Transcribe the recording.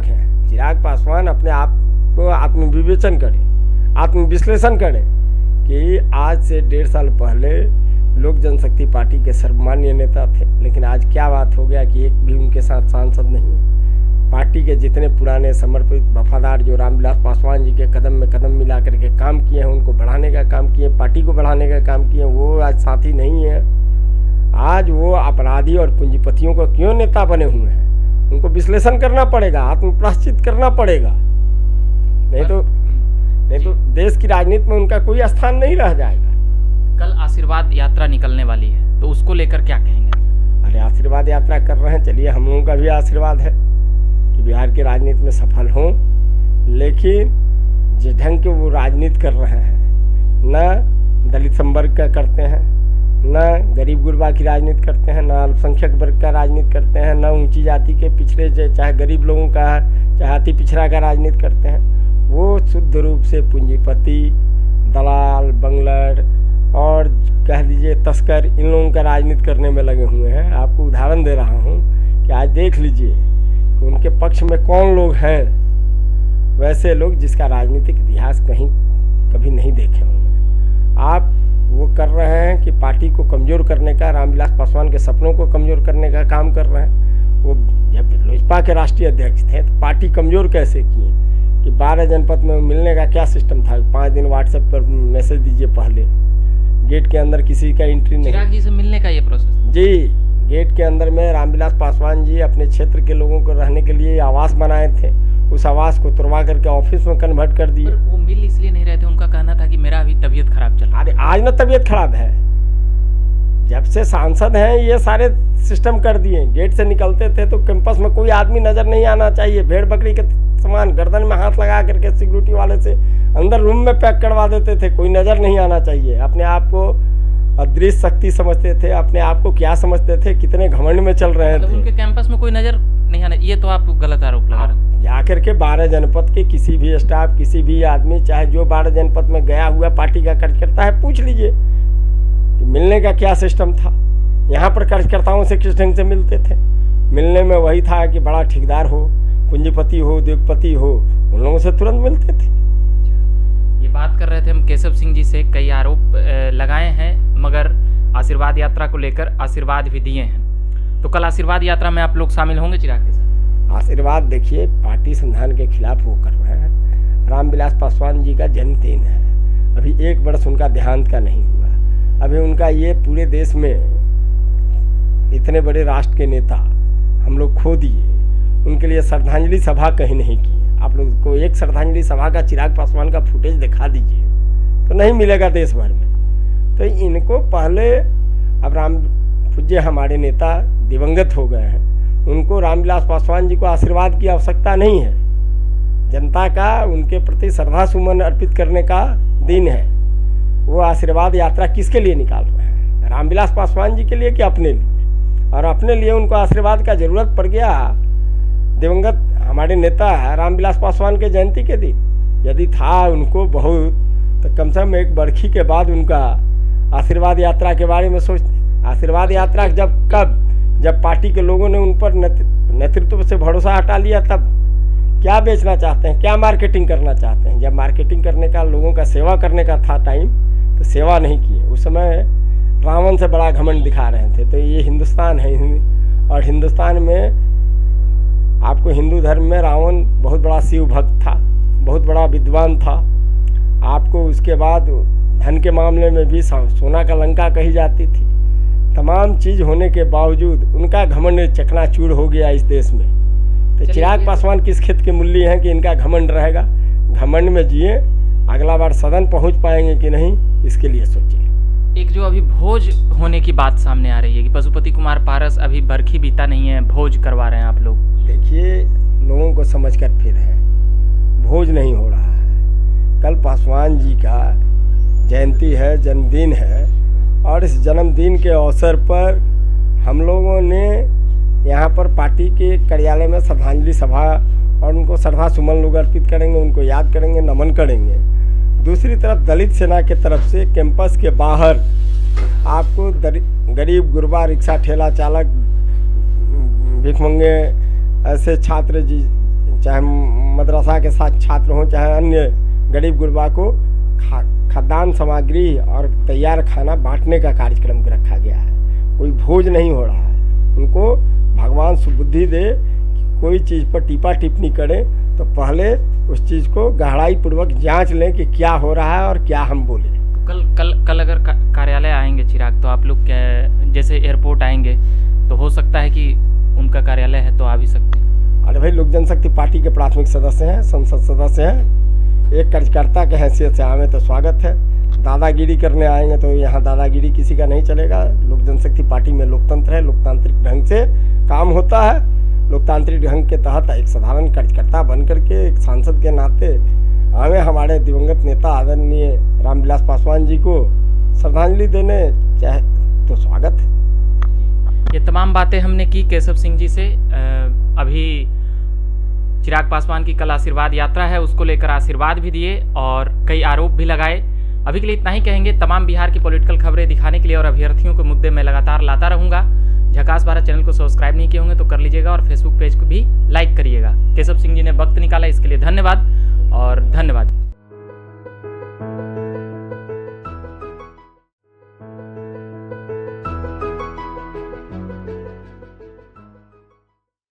हैं। चिराग पासवान अपने आप को आत्मविवेचन करें, आत्मविश्लेषण करें कि आज से 1.5 साल पहले लोक जनशक्ति पार्टी के सर्वमान्य नेता थे, लेकिन आज क्या बात हो गया कि एक भी उनके साथ सांसद नहीं है। पार्टी के जितने पुराने समर्पित वफादार जो रामविलास पासवान जी के कदम में कदम मिला करके काम किए हैं, उनको बढ़ाने का काम किए, पार्टी को बढ़ाने का काम किए, वो आज साथी नहीं है। आज वो अपराधी और पूंजीपतियों को क्यों नेता बने हुए हैं, उनको विश्लेषण करना पड़ेगा, आत्मप्रायश्चित करना पड़ेगा, नहीं तो देश की राजनीति में उनका कोई स्थान नहीं रह जाएगा। कल आशीर्वाद यात्रा निकलने वाली है, तो उसको लेकर क्या कहेंगे? अरे आशीर्वाद यात्रा कर रहे हैं, चलिए हम लोगों का भी आशीर्वाद है कि बिहार की राजनीति में सफल हों, लेकिन जिस ढंग के वो राजनीति कर रहे हैं, न दलित संवर्ग का करते हैं, न गरीब गुरबा की राजनीति करते हैं, न अल्पसंख्यक वर्ग का राजनीति करते हैं, न ऊंची जाति के पिछड़े चाहे गरीब लोगों का चाहे अति पिछड़ा का राजनीति करते हैं। वो शुद्ध रूप से पूंजीपति, दलाल, बंगलर और कह दीजिए तस्कर, इन लोगों का राजनीति करने में लगे हुए हैं। आपको उदाहरण दे रहा हूँ कि आज देख लीजिए कि उनके पक्ष में कौन लोग हैं, वैसे लोग जिसका राजनीतिक इतिहास कहीं कभी नहीं देखे होंगे। आप वो कर रहे हैं कि पार्टी को कमज़ोर करने का, रामविलास पासवान के सपनों को कमज़ोर करने का काम कर रहे हैं। वो जब लोजपा के राष्ट्रीय अध्यक्ष थे तो पार्टी कमज़ोर कैसे किए कि 12 जनपद में मिलने का क्या सिस्टम था, 5 दिन व्हाट्सएप पर मैसेज दीजिए, पहले गेट के अंदर किसी का एंट्री नहीं। चिराग जी से मिलने का ये प्रोसेस जी, गेट के अंदर में रामविलास पासवान जी अपने क्षेत्र के लोगों को रहने के लिए आवास बनाए थे, उस आवास को तुड़वा करके ऑफिस में कन्वर्ट कर दिए। वो मिल इसलिए नहीं रहे थे, उनका कहना था कि मेरा अभी तबीयत खराब चल रहा है। अरे आज ना तबीयत खराब है, जब से सांसद हैं ये सारे सिस्टम कर दिए। गेट से निकलते थे तो कैंपस में कोई आदमी नजर नहीं आना चाहिए, भेड़ बकरी के समान गर्दन में हाथ लगा करके सिक्योरिटी वाले से अंदर रूम में पैक करवा देते थे, कोई नजर नहीं आना चाहिए। अपने आप को अदृश्य शक्ति समझते थे, अपने आप को क्या समझते थे, कितने घमंड में चल रहे थे। उनके कैंपस में कोई नजर नहीं आना, ये तो आप गलत आरोप लगा रहे हैं। जाकर के 12 जनपद के किसी भी स्टाफ, किसी भी आदमी, चाहे जो 12 जनपद में गया हुआ पार्टी का कार्यकर्ता है, पूछ लीजिए कि मिलने का क्या सिस्टम था। यहाँ पर कार्यकर्ताओं से किस ढंग से मिलते थे? मिलने में वही था कि बड़ा ठेकेदार हो, पूंजीपति हो, उद्योगपति हो, उन लोगों से तुरंत मिलते थे। ये बात कर रहे थे हम केशव सिंह जी से, कई आरोप लगाए हैं, मगर आशीर्वाद यात्रा को लेकर आशीर्वाद भी दिए हैं। तो कल आशीर्वाद यात्रा में आप लोग शामिल होंगे चिराग के साथ? आशीर्वाद देखिए, पार्टी संविधान के खिलाफ वो कर रहे हैं। रामविलास पासवान जी का जन्मदिन है, अभी 1 वर्ष उनका देहांत का नहीं हुआ। अभी उनका ये पूरे देश में इतने बड़े राष्ट्र के नेता हम लोग खो दिए, उनके लिए श्रद्धांजलि सभा कहीं नहीं की। आप लोग को एक श्रद्धांजलि सभा का चिराग पासवान का फुटेज दिखा दीजिए तो नहीं मिलेगा देश भर में। तो इनको पहले, अब राम पूज्य हमारे नेता दिवंगत हो गए हैं, उनको रामविलास पासवान जी को आशीर्वाद की आवश्यकता नहीं है। जनता का उनके प्रति श्रद्धा सुमन अर्पित करने का दिन है। वो आशीर्वाद यात्रा किसके लिए निकाल रहे हैं? रामविलास पासवान जी के लिए कि अपने लिए? और अपने लिए उनको आशीर्वाद का जरूरत पड़ गया दिवंगत हमारे नेता रामविलास पासवान के जयंती के दिन। यदि था उनको बहुत, तो कम से कम 1 बरखी के बाद उनका आशीर्वाद यात्रा के बारे में सोचते। आशीर्वाद यात्रा जब पार्टी के लोगों ने उन पर नेतृत्व से भरोसा हटा लिया, तब क्या बेचना चाहते हैं, क्या मार्केटिंग करना चाहते हैं? जब मार्केटिंग करने का, लोगों का सेवा करने का था टाइम, तो सेवा नहीं किए। उस समय रावण से बड़ा घमंड दिखा रहे थे। तो ये हिंदुस्तान है, और हिंदुस्तान में आपको हिंदू धर्म में रावण बहुत बड़ा शिव भक्त था, बहुत बड़ा विद्वान था। आपको उसके बाद धन के मामले में भी सोना का लंका कही जाती थी। तमाम चीज़ होने के बावजूद उनका घमंड चकनाचूर हो गया इस देश में। तो चिराग पासवान किस खेत के मूल्य हैं कि इनका घमंड रहेगा? घमंड में जिए, अगला बार सदन पहुंच पाएंगे कि नहीं, इसके लिए सोचिए। एक जो अभी भोज होने की बात सामने आ रही है कि पशुपति कुमार पारस अभी बरखी बीता नहीं है, भोज करवा रहे हैं आप लोग। देखिए, लोगों को समझकर फिर है, भोज नहीं हो रहा है। कल पासवान जी का जयंती है, जन्मदिन है, और इस जन्मदिन के अवसर पर हम लोगों ने यहाँ पर पार्टी के कार्यालय में श्रद्धांजलि सभा और उनको श्रद्धा सुमन लोग अर्पित करेंगे, उनको याद करेंगे, नमन करेंगे। दूसरी तरफ दलित सेना के तरफ से कैंपस के बाहर आपको गरीब गुरबा, रिक्शा ठेला चालक, भिखमंगे, ऐसे चाहे मदरसा के साथ छात्र हों, चाहे अन्य गरीब गुरबा को खाद्यान्न सामग्री और तैयार खाना बांटने का कार्यक्रम रखा गया है। कोई भोज नहीं हो रहा है। उनको भगवान सुबुद्धि दे कि कोई चीज़ पर टीपा टिप्पणी करें तो पहले उस चीज़ को गहराई पूर्वक जांच लें कि क्या हो रहा है और क्या हम बोलें। कल अगर कार्यालय आएंगे चिराग, तो आप लोग जैसे एयरपोर्ट आएंगे तो हो सकता है कि उनका कार्यालय है तो आ भी सकते हैं। अरे भाई, लोक जनशक्ति पार्टी के प्राथमिक सदस्य हैं, संसद सदस्य हैं, एक कार्यकर्ता के हैसियत से आवे तो स्वागत है। दादागिरी करने आएंगे तो यहाँ दादागिरी किसी का नहीं चलेगा। लोक जनशक्ति पार्टी में लोकतंत्र है, लोकतांत्रिक ढंग से काम होता है। लोकतांत्रिक ढंग के तहत एक साधारण कार्यकर्ता बन करके एक सांसद के नाते हमें हमारे दिवंगत नेता आदरणीय रामविलास पासवान जी को श्रद्धांजलि देने चाहे तो स्वागत है। ये तमाम बातें हमने की केशव सिंह जी से। अभी चिराग पासवान की कल आशीर्वाद यात्रा है, उसको लेकर आशीर्वाद भी दिए और कई आरोप भी लगाए। अभी के लिए इतना ही कहेंगे। तमाम बिहार की पॉलिटिकल खबरें दिखाने के लिए और अभ्यर्थियों के मुद्दे में लगातार लाता रहूँगा। झकास भारत चैनल को सब्सक्राइब नहीं किए होंगे तो कर लीजिएगा और फेसबुक पेज को भी लाइक करिएगा। केशव सिंह जी ने वक्त निकाला, इसके लिए धन्यवाद और धन्यवाद।